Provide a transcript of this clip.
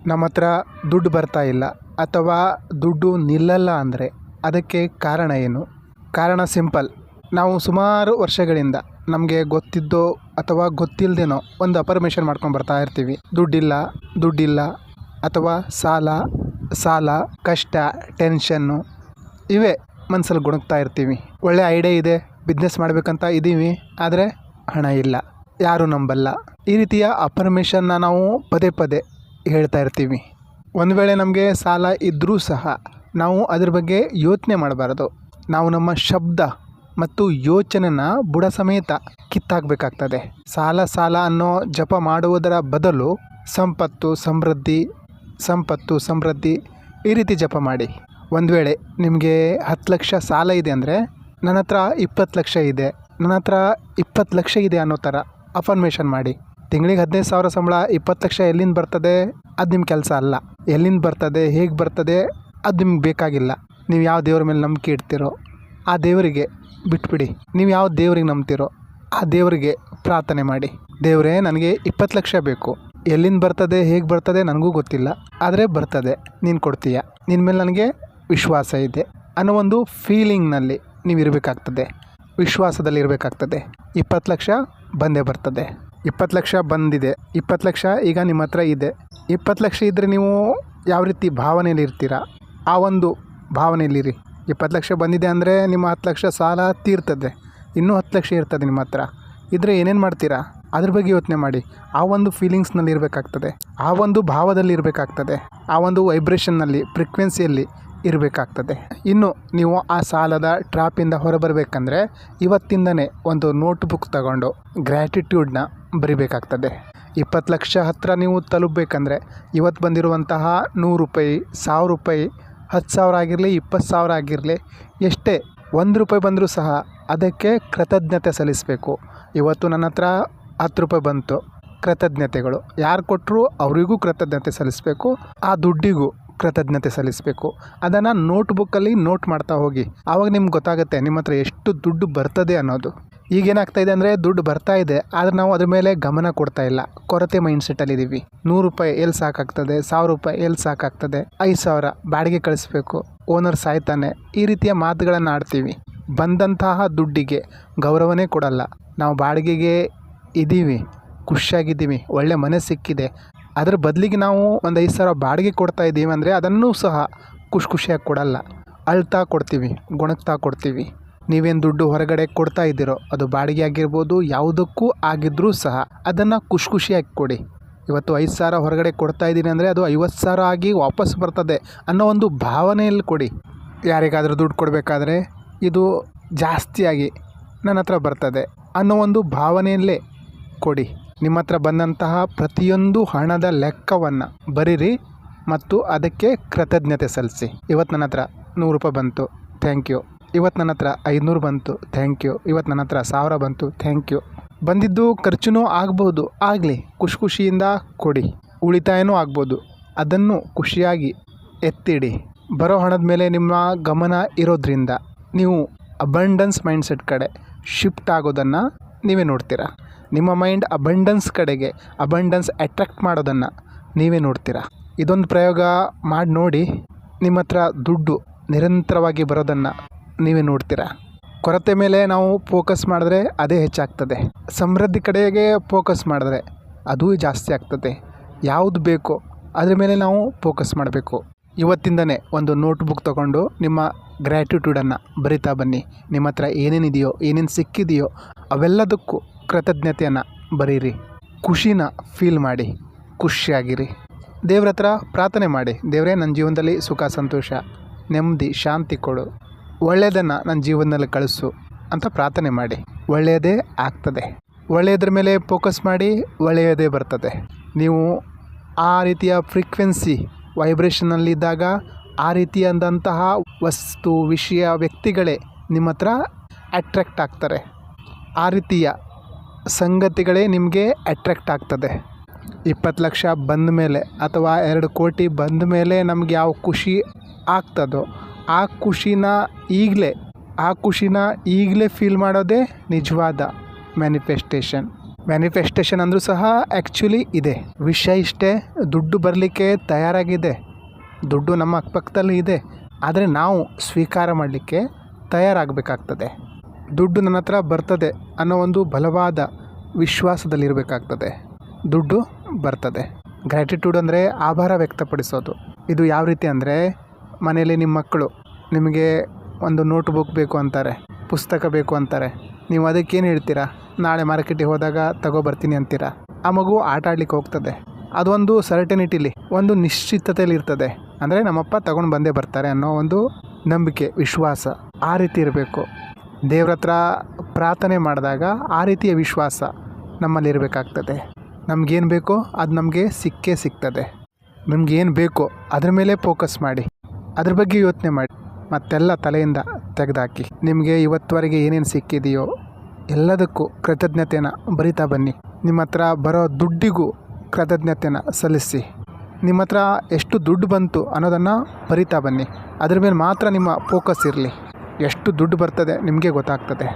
ನಮ್ಮ ಹತ್ರ ದುಡ್ಡು ಬರ್ತಾ ಇಲ್ಲ ಅಥವಾ ದುಡ್ಡು ನಿಲ್ಲಲ್ಲ ಅಂದರೆ ಅದಕ್ಕೆ ಕಾರಣ ಏನು? ಕಾರಣ ಸಿಂಪಲ್. ನಾವು ಸುಮಾರು ವರ್ಷಗಳಿಂದ ನಮಗೆ ಗೊತ್ತಿದ್ದೋ ಅಥವಾ ಗೊತ್ತಿಲ್ಲದೇನೋ ಒಂದು ಅಫರ್ಮೇಷನ್ ಮಾಡ್ಕೊಂಡು ಬರ್ತಾ ಇರ್ತೀವಿ. ದುಡ್ಡಿಲ್ಲ ಅಥವಾ ಸಾಲ ಕಷ್ಟ, ಟೆನ್ಷನ್ನು ಇವೇ ಮನಸ್ಸಲ್ಲಿ ಗೊಣಗ್ತಾ ಇರ್ತೀವಿ. ಒಳ್ಳೆ ಐಡಿಯಾ ಇದೆ, ಬಿಸ್ನೆಸ್ ಮಾಡಬೇಕಂತ ಇದ್ದೀವಿ, ಆದರೆ ಹಣ ಇಲ್ಲ, ಯಾರೂ ನಂಬಲ್ಲ. ಈ ರೀತಿಯ ಅಫರ್ಮೇಷನ್ನ ನಾವು ಪದೇ ಪದೇ ಹೇಳ್ತಾ ಇರ್ತೀವಿ. ಒಂದು ವೇಳೆ ನಮಗೆ ಸಾಲ ಇದ್ದರೂ ಸಹ ನಾವು ಅದ್ರ ಬಗ್ಗೆ ಯೋಚನೆ ಮಾಡಬಾರ್ದು. ನಾವು ನಮ್ಮ ಶಬ್ದ ಮತ್ತು ಯೋಚನೆನ ಬುಡ ಸಮೇತ ಕಿತ್ತಾಕಬೇಕಾಗ್ತದೆ. ಸಾಲ ಅನ್ನೋ ಜಪ ಮಾಡುವುದರ ಬದಲು ಸಂಪತ್ತು ಸಮೃದ್ಧಿ ಈ ರೀತಿ ಜಪ ಮಾಡಿ. ಒಂದು ವೇಳೆ ನಿಮಗೆ 10 ಲಕ್ಷ ಸಾಲ ಇದೆ ಅಂದರೆ ನನ್ನ ಹತ್ರ 20 ಲಕ್ಷ ಇದೆ, ನನ್ನ ಹತ್ರ 20 ಲಕ್ಷ ಇದೆ ಅನ್ನೋ ಥರ ಅಫರ್ಮೇಷನ್ ಮಾಡಿ. ತಿಂಗಳಿಗೆ 15,000 ಸಂಬಳ, 20 ಲಕ್ಷ ಎಲ್ಲಿಂದ ಬರ್ತದೆ? ಅದು ನಿಮ್ಮ ಕೆಲಸ ಅಲ್ಲ. ಎಲ್ಲಿಂದ ಬರ್ತದೆ, ಹೇಗೆ ಬರ್ತದೆ, ಅದು ನಿಮ್ಗೆ ಬೇಕಾಗಿಲ್ಲ. ನೀವು ಯಾವ ದೇವ್ರ ಮೇಲೆ ನಂಬಿಕೆ ಇಡ್ತೀರೋ ಆ ದೇವರಿಗೆ ಬಿಟ್ಬಿಡಿ. ನೀವು ಯಾವ ದೇವ್ರಿಗೆ ನಂಬ್ತೀರೋ ಆ ದೇವರಿಗೆ ಪ್ರಾರ್ಥನೆ ಮಾಡಿ. ದೇವರೇ, ನನಗೆ 20 ಲಕ್ಷ ಬೇಕು, ಎಲ್ಲಿಂದ ಬರ್ತದೆ, ಹೇಗೆ ಬರ್ತದೆ ನನಗೂ ಗೊತ್ತಿಲ್ಲ, ಆದರೆ ಬರ್ತದೆ, ನೀನು ಕೊಡ್ತೀಯ, ನಿನ್ನ ಮೇಲೆ ನನಗೆ ವಿಶ್ವಾಸ ಇದೆ ಅನ್ನೋ ಒಂದು ಫೀಲಿಂಗ್ನಲ್ಲಿ ನೀವು ಇರಬೇಕಾಗ್ತದೆ, ವಿಶ್ವಾಸದಲ್ಲಿ ಇರಬೇಕಾಗ್ತದೆ. 20 ಲಕ್ಷ ಬಂದೇ ಬರ್ತದೆ. 20 ಲಕ್ಷ ಬಂದಿದೆ, 20 ಲಕ್ಷ ಈಗ ನಿಮ್ಮ ಹತ್ರ ಇದೆ. 20 ಲಕ್ಷ ಇದ್ದರೆ ನೀವು ಯಾವ ರೀತಿ ಭಾವನೆಯಲ್ಲಿ ಇರ್ತೀರಾ ಆ ಒಂದು ಭಾವನೆಯಲ್ಲಿರಿ. 20 ಲಕ್ಷ ಬಂದಿದೆ ಅಂದರೆ ನಿಮ್ಮ 10 ಲಕ್ಷ ಸಾಲ ತೀರ್ತದೆ, ಇನ್ನೂ 10 ಲಕ್ಷ ಇರ್ತದೆ ನಿಮ್ಮ ಹತ್ರ ಇದ್ದರೆ ಏನೇನು ಮಾಡ್ತೀರಾ ಅದ್ರ ಬಗ್ಗೆ ಯೋಚನೆ ಮಾಡಿ. ಆ ಒಂದು ಫೀಲಿಂಗ್ಸ್ನಲ್ಲಿ ಇರಬೇಕಾಗ್ತದೆ, ಆ ಒಂದು ಭಾವದಲ್ಲಿ ಇರಬೇಕಾಗ್ತದೆ, ಆ ಒಂದು ವೈಬ್ರೇಷನ್ನಲ್ಲಿ, ಫ್ರೀಕ್ವೆನ್ಸಿಯಲ್ಲಿ ಇರಬೇಕಾಗ್ತದೆ. ಇನ್ನು ನೀವು ಆ ಸಾಲದ ಟ್ರಾಪಿಂದ ಹೊರಬರಬೇಕಂದ್ರೆ ಇವತ್ತಿಂದನೇ ಒಂದು ನೋಟ್ಬುಕ್ ತಗೊಂಡು ಗ್ರ್ಯಾಟಿಟ್ಯೂಡ್ನ ಬರಿಬೇಕಾಗ್ತದೆ. 20 ಲಕ್ಷ ಹತ್ತಿರ ನೀವು ತಲುಪಬೇಕಂದ್ರೆ ಇವತ್ತು ಬಂದಿರುವಂತಹ 100 ರೂಪಾಯಿ, 1000 ರೂಪಾಯಿ, 10,000 ಆಗಿರಲಿ, 20,000 ಆಗಿರಲಿ, ಎಷ್ಟೇ 1 ರೂಪಾಯಿ ಬಂದರೂ ಸಹ ಅದಕ್ಕೆ ಕೃತಜ್ಞತೆ ಸಲ್ಲಿಸಬೇಕು. ಇವತ್ತು ನನ್ನ ಹತ್ರ 10 ರೂಪಾಯಿ ಬಂತು, ಕೃತಜ್ಞತೆಗಳು. ಯಾರು ಕೊಟ್ಟರು ಅವರಿಗೂ ಕೃತಜ್ಞತೆ ಸಲ್ಲಿಸಬೇಕು, ಆ ದುಡ್ಡಿಗೂ ಕೃತಜ್ಞತೆ ಸಲ್ಲಿಸಬೇಕು. ಅದನ್ನು ನೋಟ್ಬುಕ್ಕಲ್ಲಿ ನೋಟ್ ಮಾಡ್ತಾ ಹೋಗಿ. ಆವಾಗ ನಿಮ್ಗೆ ಗೊತ್ತಾಗುತ್ತೆ ನಿಮ್ಮ ಹತ್ರ ಎಷ್ಟು ದುಡ್ಡು ಬರ್ತದೆ ಅನ್ನೋದು. ಈಗೇನಾಗ್ತಾ ಇದೆ ಅಂದರೆ ದುಡ್ಡು ಬರ್ತಾ ಇದೆ, ಆದರೆ ನಾವು ಅದ್ರ ಮೇಲೆ ಗಮನ ಕೊಡ್ತಾ ಇಲ್ಲ, ಕೊರತೆ ಮೈಂಡ್ಸೆಟ್ಟಲ್ಲಿದ್ದೀವಿ. 100 ರೂಪಾಯಿ ಎಲ್ಲಿ ಸಾಕಾಗ್ತದೆ, 1000 ರೂಪಾಯಿ ಎಲ್ಲಿ ಸಾಕಾಗ್ತದೆ, 5,000 ಬಾಡಿಗೆ ಕಳಿಸ್ಬೇಕು, ಓನರ್ ಸಾಯ್ತಾನೆ, ಈ ರೀತಿಯ ಮಾತುಗಳನ್ನು ಆಡ್ತೀವಿ. ಬಂದಂತಹ ದುಡ್ಡಿಗೆ ಗೌರವನೇ ಕೊಡಲ್ಲ. ನಾವು ಬಾಡಿಗೆಗೆ ಇದ್ದೀವಿ, ಖುಷಿಯಾಗಿದ್ದೀವಿ, ಒಳ್ಳೆ ಮನೆ ಸಿಕ್ಕಿದೆ, ಅದ್ರ ಬದಲಿಗೆ ನಾವು ಒಂದು 5,000 ಬಾಡಿಗೆ ಕೊಡ್ತಾ ಇದ್ದೀವಿ ಅಂದರೆ ಅದನ್ನೂ ಸಹ ಖುಷಿಯಾಗಿ ಕೊಡಲ್ಲ, ಅಳ್ತಾ ಕೊಡ್ತೀವಿ, ಗೊಣಗ್ತಾ ಕೊಡ್ತೀವಿ. ನೀವೇನು ದುಡ್ಡು ಹೊರಗಡೆ ಕೊಡ್ತಾ ಇದ್ದೀರೋ ಅದು ಬಾಡಿಗೆ ಆಗಿರ್ಬೋದು, ಯಾವುದಕ್ಕೂ ಆಗಿದ್ರೂ ಸಹ ಅದನ್ನು ಖುಷಿಯಾಗಿ ಕೊಡಿ. ಇವತ್ತು 5,000 ಹೊರಗಡೆ ಕೊಡ್ತಾ ಇದ್ದೀನಿ ಅಂದರೆ ಅದು 50,000 ಆಗಿ ವಾಪಸ್ ಬರ್ತದೆ ಅನ್ನೋ ಒಂದು ಭಾವನೆಯಲ್ಲಿ ಕೊಡಿ. ಯಾರಿಗಾದರೂ ದುಡ್ಡು ಕೊಡಬೇಕಾದ್ರೆ ಇದು ಜಾಸ್ತಿಯಾಗಿ ನನ್ನ ಹತ್ರ ಬರ್ತದೆ ಅನ್ನೋ ಒಂದು ಭಾವನೆಯಲ್ಲೇ ಕೊಡಿ. ನಿಮ್ಮ ಹತ್ರ ಬಂದಂತಹ ಪ್ರತಿಯೊಂದು ಹಣದ ಲೆಕ್ಕವನ್ನು ಬರೀರಿ ಮತ್ತು ಅದಕ್ಕೆ ಕೃತಜ್ಞತೆ ಸಲ್ಲಿಸಿ. ಇವತ್ತು ನನ್ನ ಹತ್ರ 100 ರೂಪಾಯಿ ಬಂತು, ಥ್ಯಾಂಕ್ ಯು. ಇವತ್ತು ನನ್ನ ಹತ್ರ 500 ಬಂತು, ಥ್ಯಾಂಕ್ ಯು. ಇವತ್ತು ನನ್ನ ಹತ್ರ 1000 ಬಂತು, ಥ್ಯಾಂಕ್ ಯು. ಬಂದಿದ್ದು ಖರ್ಚು ಆಗ್ಬೋದು, ಆಗಲಿ, ಖುಷಿಯಿಂದ ಕೊಡಿ. ಉಳಿತಾಯನೂ ಆಗ್ಬೋದು, ಅದನ್ನು ಖುಷಿಯಾಗಿ ಎತ್ತಿಡಿ. ಬರೋ ಹಣದ ಮೇಲೆ ನಿಮ್ಮ ಗಮನ ಇರೋದ್ರಿಂದ ನೀವು ಅಬಂಡೆನ್ಸ್ ಮೈಂಡ್ಸೆಟ್ ಕಡೆ ಶಿಫ್ಟ್ ಆಗೋದನ್ನು ನೀವೇ ನೋಡ್ತೀರಾ. ನಿಮ್ಮ ಮೈಂಡ್ ಅಬಂಡೆನ್ಸ್ ಕಡೆಗೆ, ಅಬಂಡೆನ್ಸ್ ಅಟ್ರಾಕ್ಟ್ ಮಾಡೋದನ್ನು ನೀವೇ ನೋಡ್ತೀರಾ. ಇದೊಂದು ಪ್ರಯೋಗ ಮಾಡಿ ನೋಡಿ, ನಿಮ್ಮ ಹತ್ರ ದುಡ್ಡು ನಿರಂತರವಾಗಿ ಬರೋದನ್ನು ನೀವೇ ನೋಡ್ತೀರಾ. ಕೊರತೆ ಮೇಲೆ ನಾವು ಫೋಕಸ್ ಮಾಡಿದ್ರೆ ಅದೇ ಹೆಚ್ಚಾಗ್ತದೆ, ಸಮೃದ್ಧಿ ಕಡೆಗೆ ಫೋಕಸ್ ಮಾಡಿದ್ರೆ ಅದೂ ಜಾಸ್ತಿ ಆಗ್ತದೆ. ಯಾವುದು ಬೇಕೋ ಅದ್ರ ಮೇಲೆ ನಾವು ಫೋಕಸ್ ಮಾಡಬೇಕು. ಇವತ್ತಿಂದನೇ ಒಂದು ನೋಟ್ಬುಕ್ ತೊಗೊಂಡು ನಿಮ್ಮ ಗ್ರ್ಯಾಟಿಟ್ಯೂಡನ್ನು ಬರಿತಾ ಬನ್ನಿ. ನಿಮ್ಮ ಹತ್ರ ಏನೇನಿದೆಯೋ, ಏನೇನು ಸಿಕ್ಕಿದೆಯೋ ಅವೆಲ್ಲದಕ್ಕೂ ಕೃತಜ್ಞತೆಯನ್ನು ಬರೀರಿ. ಖುಷಿನ ಫೀಲ್ ಮಾಡಿ, ಖುಷಿಯಾಗಿರಿ. ದೇವ್ರ ಹತ್ರ ಪ್ರಾರ್ಥನೆ ಮಾಡಿ, ದೇವರೇ ನನ್ನ ಜೀವನದಲ್ಲಿ ಸುಖ, ಸಂತೋಷ, ನೆಮ್ಮದಿ, ಶಾಂತಿ ಕೊಡು, ಒಳ್ಳೆಯದನ್ನು ನನ್ನ ಜೀವನದಲ್ಲಿ ಕಳಿಸು ಅಂತ ಪ್ರಾರ್ಥನೆ ಮಾಡಿ. ಒಳ್ಳೆಯದೇ ಆಗ್ತದೆ. ಒಳ್ಳೆಯದ್ರ ಮೇಲೆ ಫೋಕಸ್ ಮಾಡಿ, ಒಳ್ಳೆಯದೇ ಬರ್ತದೆ. ನೀವು ಆ ರೀತಿಯ ಫ್ರೀಕ್ವೆನ್ಸಿ ವೈಬ್ರೇಷನಲ್ಲಿದ್ದಾಗ ಆ ರೀತಿಯಾದಂತಹ ವಸ್ತು, ವಿಷಯ, ವ್ಯಕ್ತಿಗಳೇ ನಿಮ್ಮ ಹತ್ರ ಅಟ್ರ್ಯಾಕ್ಟ್ ಆಗ್ತಾರೆ. ಆ ರೀತಿಯ ಸಂಗತಿಗಳೇ ನಿಮಗೆ ಅಟ್ರ್ಯಾಕ್ಟ್ ಆಗ್ತದೆ. 20 ಲಕ್ಷ ಬಂದ ಮೇಲೆ ಅಥವಾ 2 ಕೋಟಿ ಬಂದ ಮೇಲೆ ನಮ್ಗೆ ಯಾವ ಖುಷಿ ಆಗ್ತದೋ ಆ ಖುಷಿನ ಈಗಲೇ ಫೀಲ್ ಮಾಡೋದೇ ನಿಜವಾದ ಮ್ಯಾನಿಫೆಸ್ಟೇಷನ್. ಮ್ಯಾನಿಫೆಸ್ಟೇಷನ್ ಅಂದರೂ ಸಹ ಆ್ಯಕ್ಚುಲಿ ಇದೆ. ವಿಷಯ ಇಷ್ಟೇ, ದುಡ್ಡು ಬರಲಿಕ್ಕೆ ತಯಾರಾಗಿದೆ, ದುಡ್ಡು ನಮ್ಮ ಅಕ್ಕಪಕ್ಕದಲ್ಲಿ ಇದೆ. ಆದರೆ ನಾವು ಸ್ವೀಕಾರ ಮಾಡಲಿಕ್ಕೆ ತಯಾರಾಗಬೇಕಾಗ್ತದೆ. ದುಡ್ಡು ನನ್ನ ಹತ್ರ ಬರ್ತದೆ ಅನ್ನೋ ಒಂದು ಬಲವಾದ ವಿಶ್ವಾಸದಲ್ಲಿರಬೇಕಾಗ್ತದೆ. ದುಡ್ಡು ಬರ್ತದೆ. ಗ್ರ್ಯಾಟಿಟ್ಯೂಡ್ ಅಂದರೆ ಆಭಾರ ವ್ಯಕ್ತಪಡಿಸೋದು. ಇದು ಯಾವ ರೀತಿ ಅಂದರೆ, ಮನೆಯಲ್ಲಿ ನಿಮ್ಮ ಮಕ್ಕಳು ನಿಮಗೆ ಒಂದು ನೋಟ್ಬುಕ್ ಬೇಕು ಅಂತಾರೆ, ಪುಸ್ತಕ ಬೇಕು ಅಂತಾರೆ. ನೀವು ಅದಕ್ಕೇನು ಹೇಳ್ತೀರಾ? ನಾಳೆ ಮಾರ್ಕೆಟಿಗೆ ಹೋದಾಗ ತಗೊಬರ್ತೀನಿ ಅಂತೀರಾ. ಆ ಮಗು ಆಟ ಆಡ್ಲಿಕ್ಕೆ ಹೋಗ್ತದೆ. ಅದೊಂದು ಸರ್ಟನಿಟಿಲಿ, ಒಂದು ನಿಶ್ಚಿತತೆಯಲ್ಲಿ ಇರ್ತದೆ. ಅಂದರೆ ನಮ್ಮಪ್ಪ ತಗೊಂಡು ಬಂದೇ ಬರ್ತಾರೆ ಅನ್ನೋ ಒಂದು ನಂಬಿಕೆ, ವಿಶ್ವಾಸ. ಆ ರೀತಿ ಇರಬೇಕು. ದೇವ್ರ ಹತ್ರ ಪ್ರಾರ್ಥನೆ ಮಾಡಿದಾಗ ಆ ರೀತಿಯ ವಿಶ್ವಾಸ ನಮ್ಮಲ್ಲಿರಬೇಕಾಗ್ತದೆ. ನಮಗೇನು ಬೇಕೋ ಅದು ನಮಗೆ ಸಿಕ್ಕೇ ಸಿಗ್ತದೆ. ನಿಮ್ಗೇನು ಬೇಕೋ ಅದ್ರ ಮೇಲೆ ಫೋಕಸ್ ಮಾಡಿ, ಅದ್ರ ಬಗ್ಗೆ ಯೋಚನೆ ಮಾಡಿ, ಮತ್ತೆಲ್ಲ ತಲೆಯಿಂದ ತೆಗೆದುಹಾಕಿ. ನಿಮಗೆ ಇವತ್ತುವರೆಗೆ ಏನೇನು ಸಿಕ್ಕಿದೆಯೋ ಎಲ್ಲದಕ್ಕೂ ಕೃತಜ್ಞತೆನ ಬರಿತಾ ಬನ್ನಿ. ನಿಮ್ಮ ಹತ್ರ ಬರೋ ದುಡ್ಡಿಗೂ ಕೃತಜ್ಞತೆನ ಸಲ್ಲಿಸಿ. ನಿಮ್ಮ ಹತ್ರ ಎಷ್ಟು ದುಡ್ಡು ಬಂತು ಅನ್ನೋದನ್ನು ಬರಿತಾ ಬನ್ನಿ. ಅದ್ರ ಮೇಲೆ ಮಾತ್ರ ನಿಮ್ಮ ಫೋಕಸ್ ಇರಲಿ. ಎಷ್ಟು ದುಡ್ಡು ಬರ್ತದೆ ನಿಮಗೆ ಗೊತ್ತಾಗ್ತದೆ.